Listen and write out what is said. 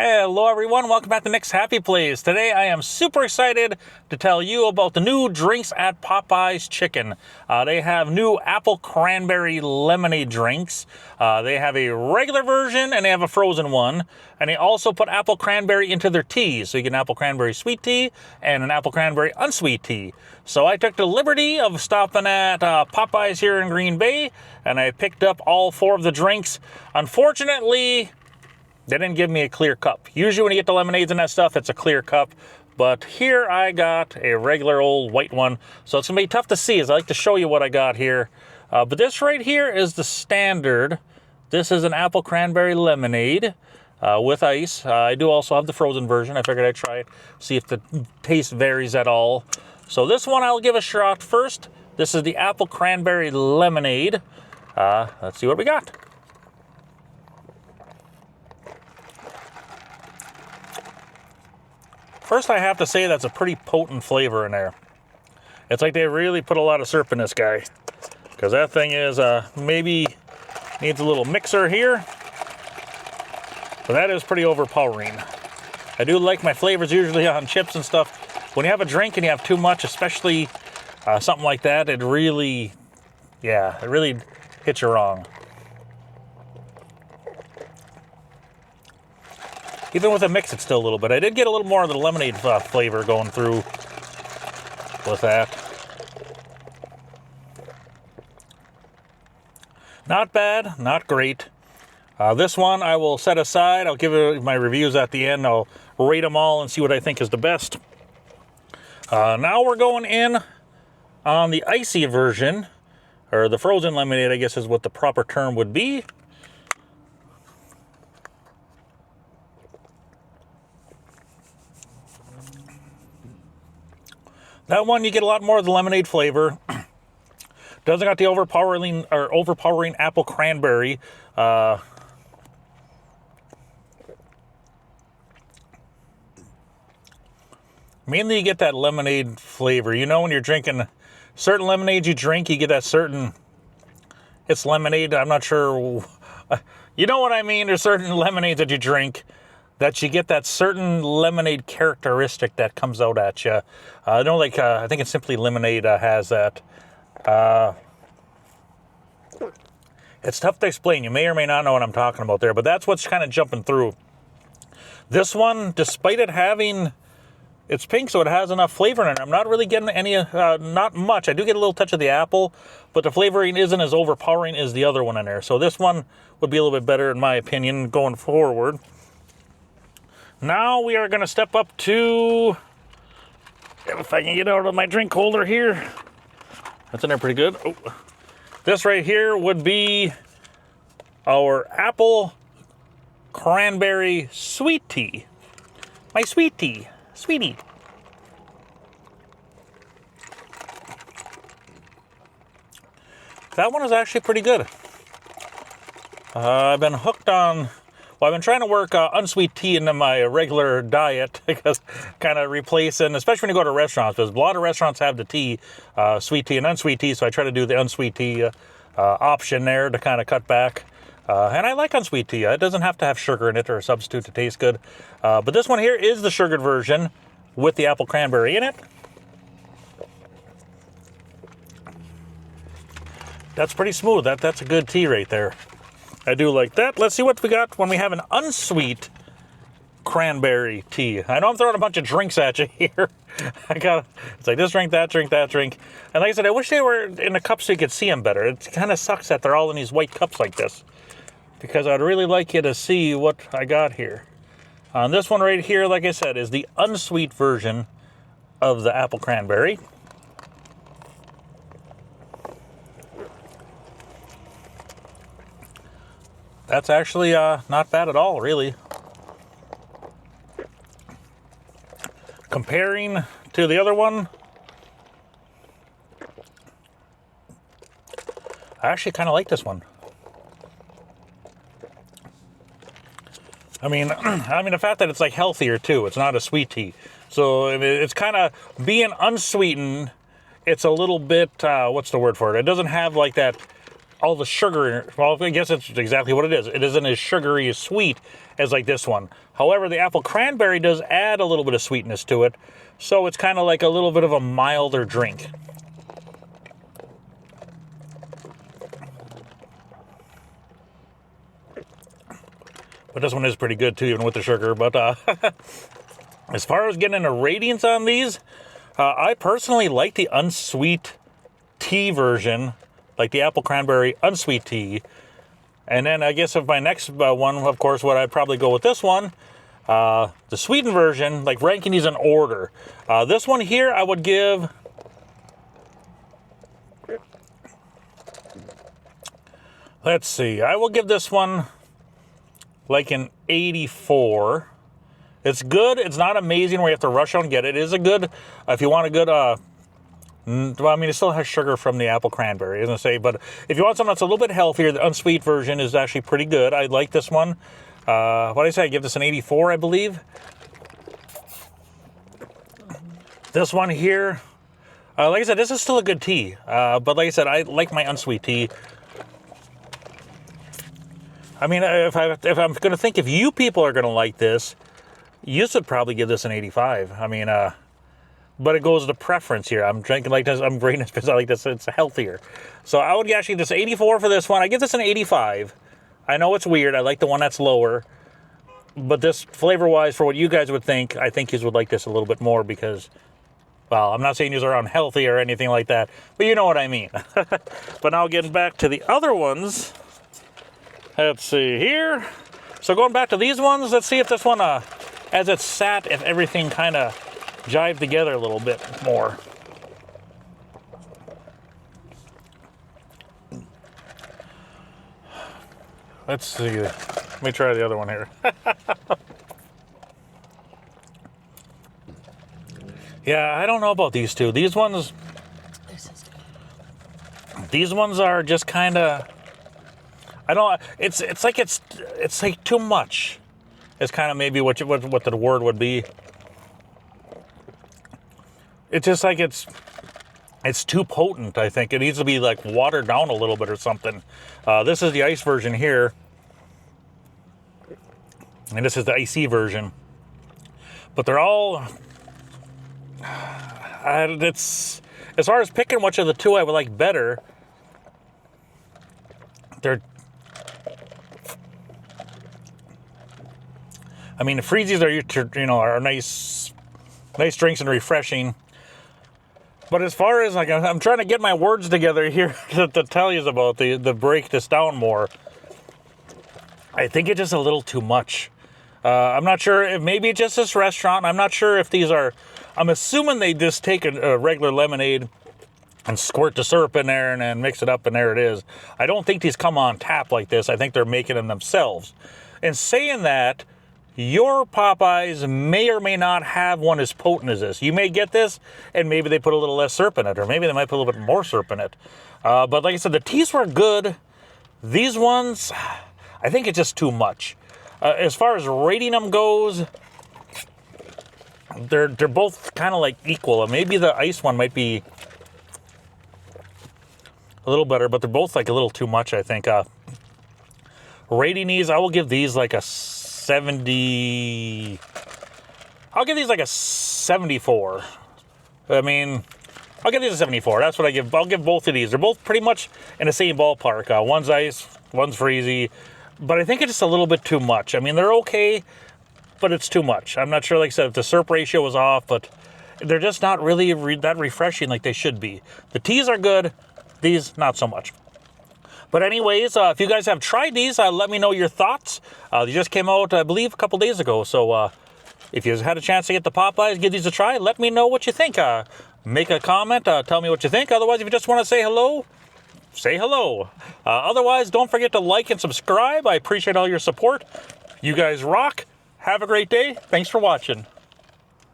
Hello everyone, welcome back to Nick's Happy Place. Today I am super excited to tell you about the new drinks at Popeye's Chicken. They have new apple cranberry lemonade drinks. They have a regular version and they have a frozen one. And they also put apple cranberry into their teas. So you get an apple cranberry sweet tea and an apple cranberry unsweet tea. So I took the liberty of stopping at Popeye's here in Green Bay and I picked up all four of the drinks. Unfortunately, they didn't give me a clear cup. Usually when you get the lemonades and that stuff, it's a clear cup. But here I got a regular old white one. So it's going to be tough to see as I like to show you what I got here. But this right here is the standard. This is an apple cranberry lemonade with ice. I do also have the frozen version. I figured I'd try it, see if the taste varies at all. So this one I'll give a shot first. This is the apple cranberry lemonade. Let's see what we got. First, I have to say that's a pretty potent flavor in there. It's like they really put a lot of syrup in this guy. Because that thing is, maybe needs a little mixer here. But that is pretty overpowering. I do like my flavors usually on chips and stuff. When you have a drink and you have too much, especially something like that, it really hits you wrong. Even with a mix, it's still a little bit. I did get a little more of the lemonade flavor going through with that. Not bad, not great. This one I will set aside. I'll give it my reviews at the end. I'll rate them all and see what I think is the best. Now we're going in on the icy version, or the frozen lemonade, I guess is what the proper term would be. That one, you get a lot more of the lemonade flavor. Doesn't got the overpowering apple cranberry. Mainly you get that lemonade flavor. You know when you're drinking certain lemonades you drink, you get that certain, it's lemonade, I'm not sure. You know what I mean? There's certain lemonades that you drink that you get that certain lemonade characteristic that comes out at you. I know, like, I think it's Simply Lemonade has that. It's tough to explain. You may or may not know what I'm talking about there, but that's what's kind of jumping through. This one, despite it having, it's pink, so it has enough flavor in it. I'm not really getting any, not much. I do get a little touch of the apple, but the flavoring isn't as overpowering as the other one in there. So this one would be a little bit better, in my opinion, going forward. Now we are going to step up to, if I can get out of my drink holder here. That's in there pretty good. Oh. This right here would be our apple cranberry sweet tea. My sweet tea. Sweetie. That one is actually pretty good. I've been hooked on... Well, I've been trying to work unsweet tea into my regular diet because kind of replacing, especially when you go to restaurants, because a lot of restaurants have the tea, sweet tea and unsweet tea, so I try to do the unsweet tea option there to kind of cut back. And I like unsweet tea. It doesn't have to have sugar in it or a substitute to taste good. But this one here is the sugared version with the apple cranberry in it. That's pretty smooth. That's a good tea right there. I do like that. Let's see what we got when we have an unsweet cranberry tea. I know I'm throwing a bunch of drinks at you here. It's like this drink, that drink, that drink. And like I said, I wish they were in a cup so you could see them better. It kind of sucks that they're all in these white cups like this, because I'd really like you to see what I got here. This one right here, like I said, is the unsweet version of the apple cranberry. That's actually not bad at all, really. Comparing to the other one, I actually kind of like this one. I mean, the fact that it's like healthier too. It's not a sweet tea, so it's kind of being unsweetened. It's a little bit, what's the word for it? It doesn't have like that all the sugar, well, I guess it's exactly what it is. It isn't as sugary as sweet as like this one. However, the apple cranberry does add a little bit of sweetness to it, so it's kind of like a little bit of a milder drink. But this one is pretty good too, even with the sugar. But as far as getting a ratings on these, I personally like the unsweet tea version, like the apple cranberry unsweet tea. And then I guess if my next one, of course, what I'd probably go with this one, the sweetened version, like ranking these in order. This one here, I would give, let's see, I will give this one like an 84. It's good. It's not amazing where you have to rush out and get it. It is a good, if you want a good, well, I mean, it still has sugar from the apple cranberry, as I say, but if you want something that's a little bit healthier, the unsweet version is actually pretty good. I like this one. What did I say? I give this an 84, I believe. This one here, like I said, this is still a good tea. But like I said, I like my unsweet tea. I mean, if I'm going to think if you people are going to like this, you should probably give this an 85. I mean, but it goes to preference here. I'm drinking like this. I'm drinking this because I like this. It's healthier. So I would actually this 84 for this one. I give this an 85. I know it's weird. I like the one that's lower. But this flavor-wise, for what you guys would think, I think you would like this a little bit more because, well, I'm not saying these are unhealthy or anything like that, but you know what I mean. But now getting back to the other ones. Let's see here. So going back to these ones, let's see if this one, as it sat, if everything kind of jived together a little bit more. Let's see. Let me try the other one here. Yeah, I don't know about these two. These ones are just kind of, I don't. It's like too much. It's kind of maybe what the word would be. It's just like it's too potent. I think it needs to be like watered down a little bit or something. This is the ice version here, and this is the icy version. But they're all. It's as far as picking which of the two I would like better. They're. I mean, the freezies are nice drinks and refreshing. But as far as like, I'm trying to get my words together here to tell you about the break this down more. I think it's just a little too much. I'm not sure if maybe it's just this restaurant. I'm not sure if these are. I'm assuming they just take a regular lemonade and squirt the syrup in there and then mix it up and there it is. I don't think these come on tap like this. I think they're making them themselves. And saying that, your Popeyes may or may not have one as potent as this. You may get this, and maybe they put a little less syrup in it, or maybe they might put a little bit more syrup in it. But like I said, the teas were good. These ones, I think it's just too much. As far as rating them goes, they're both kind of like equal. Maybe the ice one might be a little better, but they're both like a little too much, I think. Rating these, I will give these like a 70. I'll give these like a 74. I mean, I'll give these a 74. That's what I give. I'll give both of these. They're both pretty much in the same ballpark. One's ice, one's freezy. But I think it's just a little bit too much. I mean, they're okay, but it's too much. I'm not sure, like I said, if the syrup ratio was off, but they're just not really that refreshing like they should be. The teas are good. These, not so much. But anyways, if you guys have tried these, let me know your thoughts. They just came out, I believe, a couple days ago. So if you had a chance to get the Popeyes, give these a try. Let me know what you think. Make a comment. Tell me what you think. Otherwise, if you just want to say hello, say hello. Otherwise, don't forget to like and subscribe. I appreciate all your support. You guys rock. Have a great day. Thanks for watching.